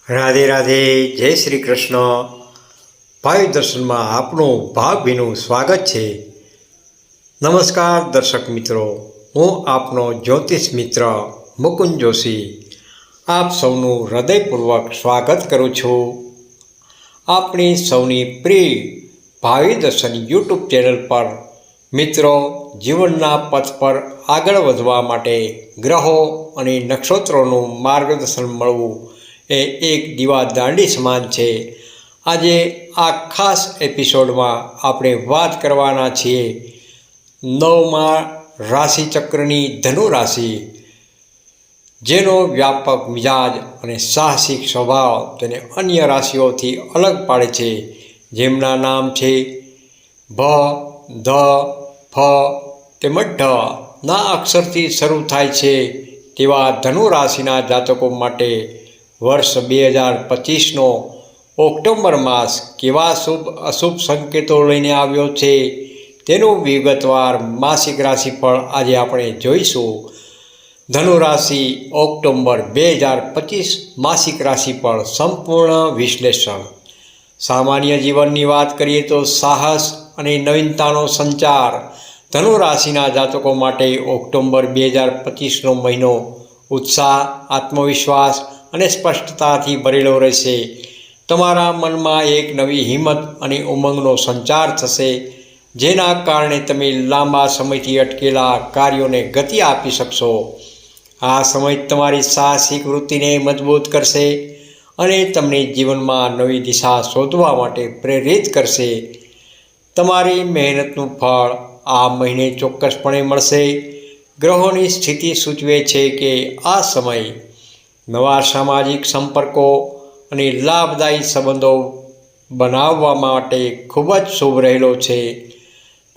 રાધે રાધે, જય શ્રી કૃષ્ણ. ભાઈ દર્શનમાં આપનું ભાવભીનું સ્વાગત છે. નમસ્કાર દર્શક મિત્રો, હું આપનો જ્યોતિષ મિત્ર મુકુંદ જોશી આપ સૌનું હૃદયપૂર્વક સ્વાગત કરું છું. આપણી સૌની પ્રિય ભાવિ દર્શન યુટ્યુબ ચેનલ પર મિત્રો જીવનના પથ પર આગળ વધવા માટે ગ્રહો અને નક્ષત્રોનું માર્ગદર્શન મળવું એ એક દીવાદાંડી સમાન છે. આજે આ ખાસ એપિસોડમાં આપણે વાત કરવાના છીએ 9મા રાશિચક્રની ધનુ રાશિ, જેનો વ્યાપક મિજાજ અને સાહસિક સ્વભાવ તેને અન્ય રાશિઓથી અલગ પાડે છે. જેમના નામ છે ભ, ધ, ફ તેમજ ઢ ના અક્ષરથી શરૂ થાય છે તેવા ધનુ રાશિના જાતકો માટે વર્ષ 2025નો ઓક્ટોબર માસ કેવા શુભ અશુભ સંકેતો લઈને આવ્યો છે તેનું વિગતવાર માસિક રાશિફળ આજે આપણે જોઈશું. ધનુ રાશિ ઓક્ટોબર 2025 માસિક રાશિફળ સંપૂર્ણ વિશ્લેષણ. સામાન્ય જીવનની વાત કરીએ તો સાહસ અને નવીનતાનો સંચાર. ધનુ રાશિના જાતકો માટે ઓક્ટોબર 2025નો મહિનો ઉત્સાહ, આત્મવિશ્વાસ અને સ્પષ્ટતાથી ભરેલો રહેશે. તમારા મનમાં એક નવી હિંમત અને ઉમંગનો સંચાર થશે, જેના કારણે તમે લાંબા સમયથી અટકેલા કાર્યોને ગતિ આપી શકશો. આ સમય તમારી સાહસિક વૃત્તિને મજબૂત કરશે અને તમને જીવનમાં નવી દિશા શોધવા માટે પ્રેરિત કરશે. તમારી મહેનતનું ફળ આ મહિને ચોક્કસપણે મળશે. ગ્રહોની સ્થિતિ સૂચવે છે કે આ સમય નવા સામાજિક સંપર્કો અને લાભદાયી સંબંધો બનાવવા માટે ખૂબ જ શુભ રહેલો છે.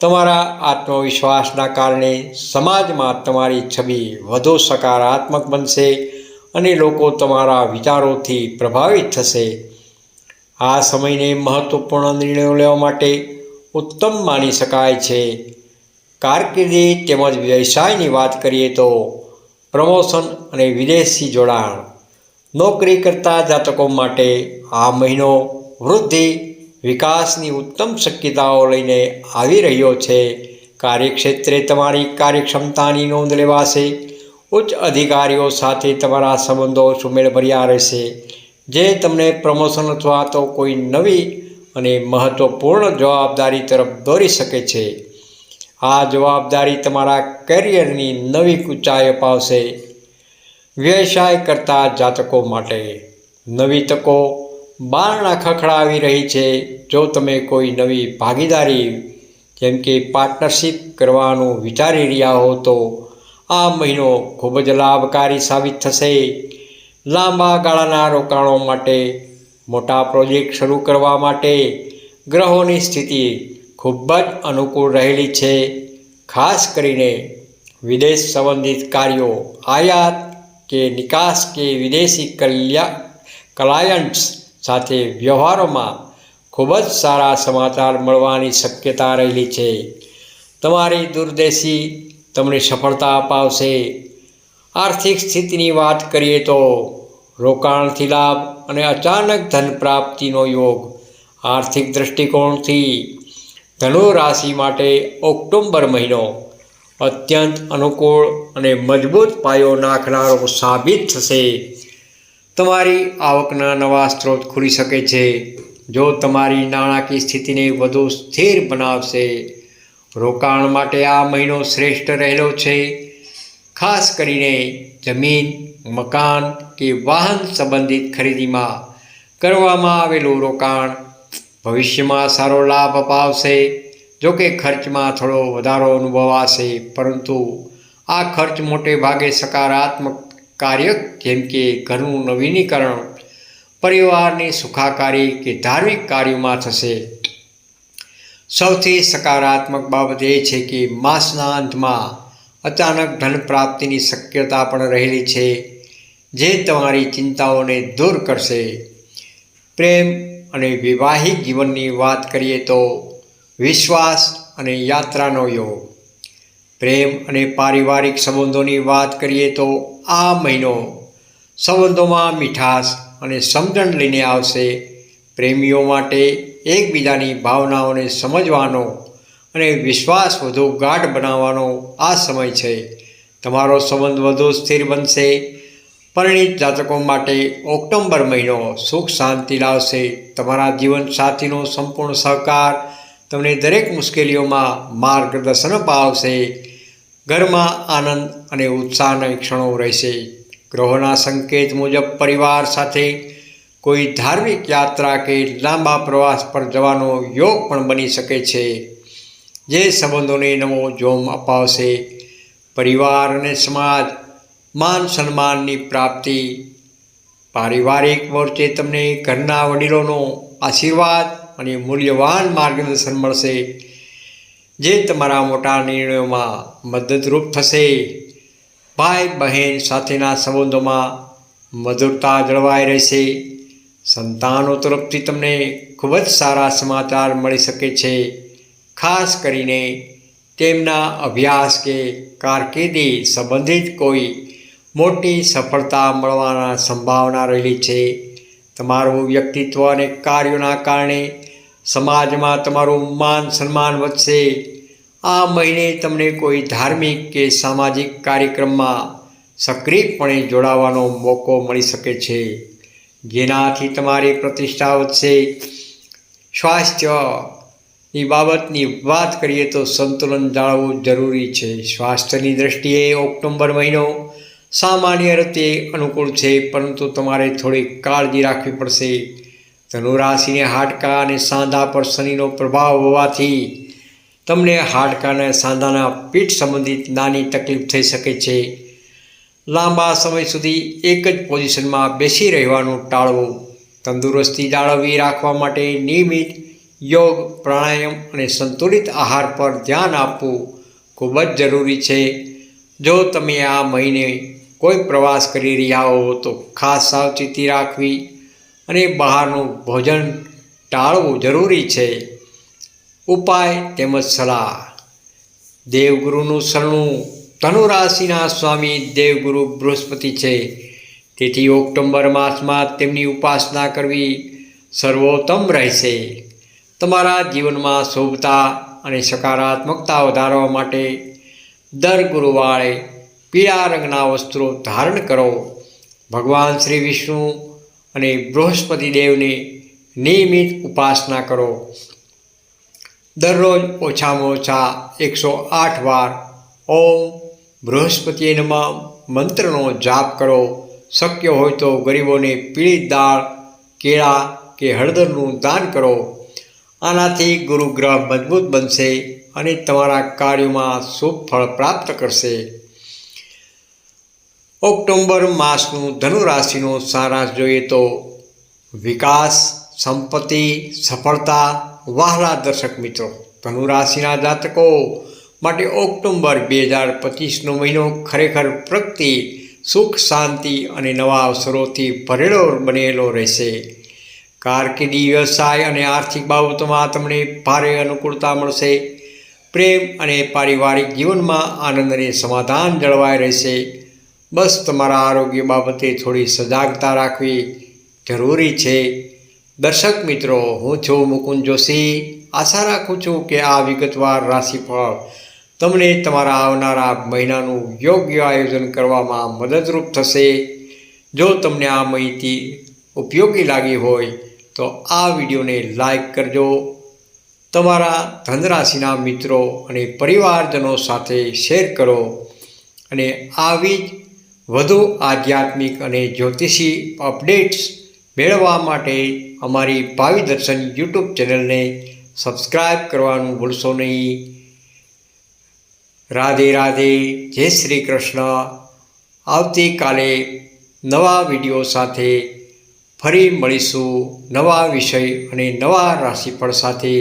તમારા આત્મવિશ્વાસના કારણે સમાજમાં તમારી છબી વધુ સકારાત્મક બનશે અને લોકો તમારા વિચારોથી પ્રભાવિત થશે. આ સમયને મહત્વપૂર્ણ નિર્ણયો લેવા માટે ઉત્તમ માની શકાય છે. કારકિર્દી તેમજ વ્યવસાયની વાત કરીએ તો પ્રમોશન અને વિદેશી જોડાણ. નોકરી કરતા જાતકો માટે આ મહિનો વૃદ્ધિ, વિકાસની ઉત્તમ શક્યતાઓ લઈને આવી રહ્યો છે. કાર્યક્ષેત્રે તમારી કાર્યક્ષમતાની નોંધ લેવાશે. ઉચ્ચ અધિકારીઓ સાથે તમારા સંબંધો સુમેળભર્યા રહેશે, જે તમને પ્રમોશન અથવા તો કોઈ નવી અને મહત્વપૂર્ણ જવાબદારી તરફ દોરી શકે છે. આ જવાબદારી તમારા કરિયરની નવી ઊંચાઈ અપાવશે. વ્યવસાય કરતા જાતકો માટે નવી તકો બારણા ખખડાવી રહી છે. જો તમે કોઈ નવી ભાગીદારી જેમ કે પાર્ટનરશિપ કરવાનું વિચારી રહ્યા હો તો આ મહિનો ખૂબ જ લાભકારી સાબિત થશે. લાંબા ગાળાના રોકાણો માટે મોટા પ્રોજેક્ટ શરૂ કરવા માટે ગ્રહોની સ્થિતિ ખૂબ જ અનુકૂળ રહેલી છે. ખાસ કરીને વિદેશ સંબંધિત કાર્યો, આયાત કે નિકાસ કે વિદેશી ક્લાયન્ટ્સ સાથે વ્યવહારોમાં ખૂબ જ સારા સમાચાર મળવાની શક્યતા રહેલી છે. તમારી દૂરંદેશી તમને સફળતા અપાવશે. આર્થિક સ્થિતિની વાત કરીએ તો રોકાણથી લાભ અને અચાનક ધન પ્રાપ્તિનો યોગ. આર્થિક દૃષ્ટિકોણથી ધનુ રાશિ માટે ઓક્ટોબર મહિનો અત્યંત અનુકૂળ અને મજબૂત પાયો નાખનારો સાબિત થશે. તમારી આવકના નવા સ્ત્રોત ખુલી શકે છે, જો તમારી નાણાકીય સ્થિતિને વધુ સ્થિર બનાવશે. રોકાણ માટે આ મહિનો શ્રેષ્ઠ રહેલો છે. ખાસ કરીને જમીન, મકાન કે વાહન સંબંધિત ખરીદીમાં કરવામાં આવેલું રોકાણ ભવિષ્યમાં સારો લાભ અપાવશે. જોકે ખર્ચમાં થોડો વધારો અનુભવાશે, પરંતુ આ ખર્ચ મોટે ભાગે સકારાત્મક કાર્ય જેમ કે ઘરનું નવીનીકરણ, પરિવારની સુખાકારી કે ધાર્મિક કાર્યોમાં થશે. સૌથી સકારાત્મક બાબત એ છે કે માસના અંતમાં અચાનક ધન પ્રાપ્તિની શક્યતા પણ રહેલી છે, જે તમારી ચિંતાઓને દૂર કરશે. પ્રેમ અને વૈવાહિક જીવનની વાત કરીએ તો વિશ્વાસ અને યાત્રાનો યોગ. પ્રેમ અને પારિવારિક સંબંધોની વાત કરીએ તો આ મહિનો સંબંધોમાં મીઠાશ અને સમજણ લઈને આવશે. પ્રેમીઓ માટે એકબીજાની ભાવનાઓને સમજવાનો અને વિશ્વાસ વધુ ગાઢ બનાવવાનો આ સમય છે. તમારો સંબંધ વધુ સ્થિર બનશે. પરિણીત જાતકો માટે ઓક્ટોબર મહિનો સુખ શાંતિ લાવશે. તમારા જીવનસાથીનો સંપૂર્ણ સહકાર તમને દરેક મુશ્કેલીઓમાં માર્ગદર્શન અપાવશે. ઘરમાં આનંદ અને ઉત્સાહના ક્ષણો રહેશે. ગ્રહોના સંકેત મુજબ પરિવાર સાથે કોઈ ધાર્મિક યાત્રા કે લાંબા પ્રવાસ પર જવાનો યોગ પણ બની શકે છે, જે સંબંધોને નવો જોમ અપાવશે. પરિવાર અને સમાજ માન સન્માનની પ્રાપ્તિ. પારિવારિક મોરચે તમને ઘરના વડીલોનો આશીર્વાદ અને મૂલ્યવાન માર્ગદર્શન મળશે, જે તમારા મોટા નિર્ણયોમાં મદદરૂપ થશે. ભાઈ બહેન સાથેના સંબંધોમાં મધુરતા જળવાઈ રહેશે. સંતાનો તરફથી તમને ખૂબ જ સારા સમાચાર મળી શકે છે. ખાસ કરીને તેમના અભ્યાસ કે કારકિર્દી સંબંધિત કોઈ મોટી સફળતા મળવાના સંભાવના રહેલી છે. તમારું વ્યક્તિત્વ અને કાર્યોના કારણે સમાજમાં તમારું માન સન્માન વધશે. આ મહિને તમને કોઈ ધાર્મિક કે સામાજિક કાર્યક્રમમાં સક્રિયપણે જોડાવાનો મોકો મળી શકે છે, જેનાથી તમારી પ્રતિષ્ઠા વધશે. સ્વાસ્થ્યની બાબતની વાત કરીએ તો સંતુલન જાળવવું જરૂરી છે. સ્વાસ્થ્યની દ્રષ્ટિએ ઓક્ટોબર મહિનો સામાન્ય રીતે અનુકૂળ છે, પરંતુ તમારે થોડી કાળજી રાખવી પડશે. ધનુ રાશિને હાડકાં અને સાંધા પર શનિનો પ્રભાવ હોવાથી તમને હાડકાં અને સાંધાના પીઠ સંબંધિત નાની તકલીફ થઈ શકે છે. લાંબા સમય સુધી એક જ પોઝિશનમાં બેસી રહેવાનું ટાળવું. તંદુરસ્તી જાળવી રાખવા માટે નિયમિત યોગ, પ્રાણાયામ અને સંતુલિત આહાર પર ધ્યાન આપવું ખૂબ જ જરૂરી છે. જો તમે આ મહિને કોઈ પ્રવાસ કરી રહ્યા હો તો ખાસ સાવચેતી રાખવી અને બહારનું ભોજન ટાળવું જરૂરી છે. ઉપાય તેમજ સલાહ. દેવગુરુનું શરણું. ધનુ રાશિના સ્વામી દેવગુરુ બૃહસ્પતિ છે, તેથી ઓક્ટોબર માસમાં તેમની ઉપાસના કરવી સર્વોત્તમ રહેશે. તમારા જીવનમાં શુભતા અને સકારાત્મકતા વધારવા માટે દર ગુરુવારે પીળા રંગના વસ્ત્રો ધારણ કરો. ભગવાન શ્રી વિષ્ણુ અને બૃહસ્પતિ દેવની નિયમિત ઉપાસના કરો. દરરોજ ઓછામાં ઓછા 108 વાર ઓમ બૃહસ્પતિએ નમઃ મંત્રનો જાપ કરો. શક્ય હોય તો ગરીબોને પીળી દાળ, કેળા કે હળદરનું દાન કરો. આનાથી ગુરુગ્રહ મજબૂત બનશે અને તમારા કાર્યોમાં શુભ ફળ પ્રાપ્ત કરશે. ઓક્ટોબર માસનું ધનુ રાશિનો સારાંશ જોઈએ તો વિકાસ, સંપત્તિ, સફળતા. વહાલા દર્શક મિત્રો, ધનુ રાશિના જાતકો માટે ઓક્ટોબર 2025નો મહિનો ખરેખર પ્રગતિ, સુખ, શાંતિ અને નવા અવસરોથી ભરેલો બનેલો રહેશે. કારકિર્દી, વ્યવસાય અને આર્થિક બાબતોમાં તમને ભારે અનુકૂળતા મળશે. પ્રેમ અને પારિવારિક જીવનમાં આનંદ અને સમાધાન જળવાઈ રહેશે. બસ તમારા આરોગ્ય બાબતે થોડી સજાગતા રાખવી જરૂરી છે. દર્શક મિત્રો, હું છું મુકુંદ જોશી. આશા રાખું છું કે આ વિગતવાર રાશિફળ તમને તમારા આવનારા મહિનાનું યોગ્ય આયોજન કરવામાં મદદરૂપ થશે. જો તમને આ માહિતી ઉપયોગી લાગી હોય તો આ વિડીયોને લાઈક કરજો. તમારા ધનરાશિના મિત્રો અને પરિવારજનો સાથે શેર કરો અને આવી જ વધુ આધ્યાત્મિક અને જ્યોતિષી અપડેટ્સ મેળવવા માટે અમારી ભાવિ દર્શન યુટ્યુબ ચેનલને સબસ્ક્રાઈબ કરવાનું ભૂલશો નહીં. રાધે રાધે, જય શ્રી કૃષ્ણ. આવતીકાલે નવા વિડીયો સાથે ફરી મળીશું, નવા વિષય અને નવા રાશિફળ સાથે.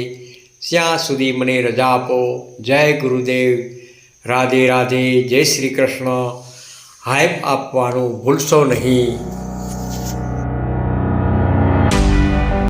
ત્યાં સુધી મને રજા આપો. જય ગુરુદેવ. રાધે રાધે, જય શ્રી કૃષ્ણ. હાઈપ આપવાનું ભૂલશો નહીં.